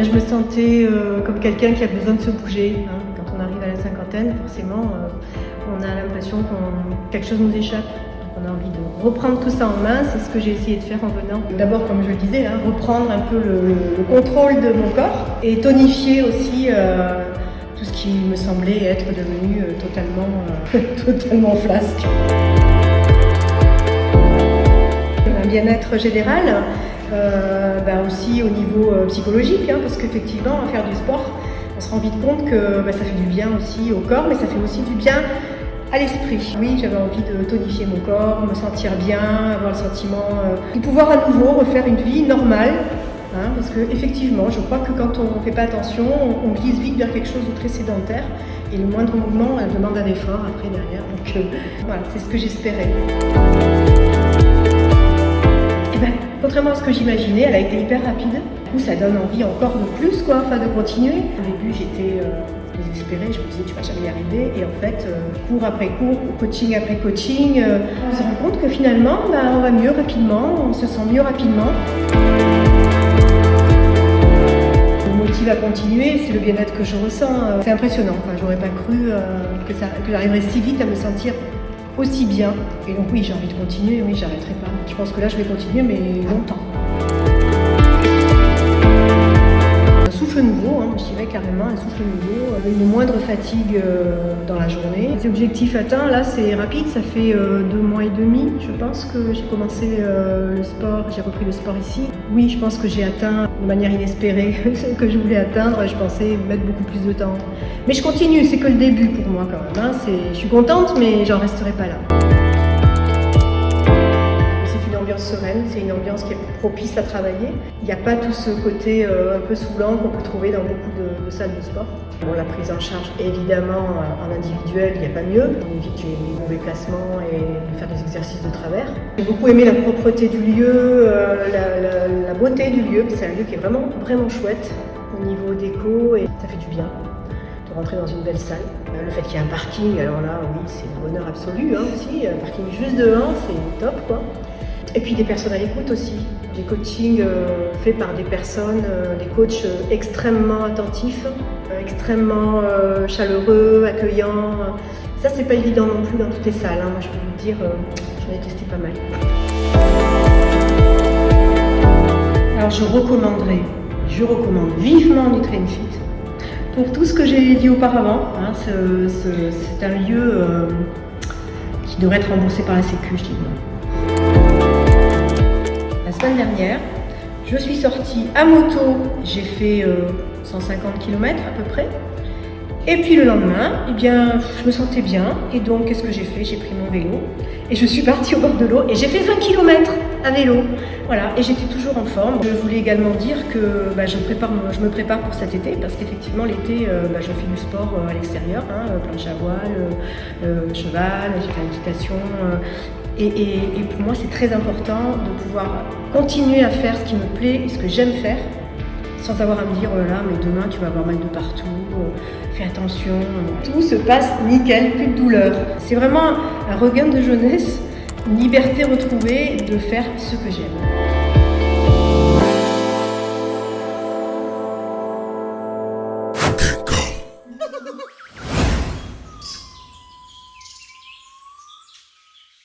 je me sentais comme quelqu'un qui a besoin de se bouger. Hein. Quand on arrive à la cinquantaine, forcément, on a l'impression que quelque chose nous échappe. On a envie de reprendre tout ça en main, c'est ce que j'ai essayé de faire en venant. D'abord, comme je le disais, hein, reprendre un peu le contrôle de mon corps et tonifier aussi tout ce qui me semblait être devenu totalement flasque. Un bien-être général, aussi au niveau psychologique, hein, parce qu'effectivement, à faire du sport, on se rend vite compte que ça fait du bien aussi au corps, mais ça fait aussi du bien à l'esprit. Oui, j'avais envie de tonifier mon corps, me sentir bien, avoir le sentiment de pouvoir à nouveau refaire une vie normale. Hein, parce qu'effectivement, je crois que quand on ne fait pas attention, on glisse vite vers quelque chose de très sédentaire et le moindre mouvement demande un effort après derrière. Donc voilà, c'est ce que j'espérais. Contrairement à ce que j'imaginais, elle a été hyper rapide. Du coup, ça donne envie encore de plus, de continuer. Au début, j'étais désespérée, je me disais tu vas jamais y arriver. Et en fait, cours après cours, coaching après coaching, on se rend compte que finalement, on va mieux rapidement, on se sent mieux rapidement. Me motive à continuer, c'est le bien-être que je ressens. C'est impressionnant. J'aurais pas cru que j'arriverais si vite à me sentir aussi bien. Et donc oui, j'ai envie de continuer, oui, j'arrêterai pas. Je pense que là, je vais continuer, mais longtemps. Un souffle nouveau, hein, je dirais carrément un souffle nouveau, une moindre fatigue dans la journée. Les objectifs atteints, là, c'est rapide, ça fait 2 mois et demi, je pense que j'ai commencé le sport, j'ai repris le sport ici. Oui, je pense que j'ai atteint de manière inespérée ce que je voulais atteindre, je pensais mettre beaucoup plus de temps. Mais je continue, c'est que le début pour moi quand même. Hein. Je suis contente, mais j'en resterai pas là. C'est une ambiance sereine, c'est une ambiance qui est propice à travailler. Il n'y a pas tout ce côté un peu saoulant qu'on peut trouver dans beaucoup de salles de sport. Bon, la prise en charge, évidemment, en individuel, il n'y a pas mieux. On évite les mauvais placements et de faire des exercices de travers. J'ai beaucoup aimé la propreté du lieu, la beauté du lieu. C'est un lieu qui est vraiment chouette au niveau déco et ça fait du bien de rentrer dans une belle salle. Le fait qu'il y ait un parking, alors là, oui, c'est le bonheur absolu aussi. Un parking juste devant, c'est top, quoi. Et puis des personnes à l'écoute aussi. Des coachings faits par des personnes, des coachs extrêmement attentifs, extrêmement chaleureux, accueillants. Ça, c'est pas évident non plus dans toutes les salles. Hein. Moi, je peux vous dire, j'en ai testé pas mal. Alors, je recommande vivement NutrainFit. Pour tout ce que j'ai dit auparavant, hein, c'est un lieu qui devrait être remboursé par la Sécu, je dis. La semaine dernière, je suis sortie à moto, j'ai fait 150 km à peu près. Et puis le lendemain, je me sentais bien. Et donc, qu'est-ce que j'ai fait? J'ai pris mon vélo et je suis partie au bord de l'eau et j'ai fait 20 km à vélo. Voilà, et j'étais toujours en forme. Je voulais également dire que je me prépare pour cet été parce qu'effectivement, l'été, je fais du sport à l'extérieur, hein, planche à voile, cheval, j'ai fait l'équitation. Et pour moi, c'est très important de pouvoir continuer à faire ce qui me plaît et ce que j'aime faire, sans avoir à me dire, oh là là, mais demain tu vas avoir mal de partout, fais attention. Tout se passe nickel, plus de douleur. C'est vraiment un regain de jeunesse, une liberté retrouvée de faire ce que j'aime.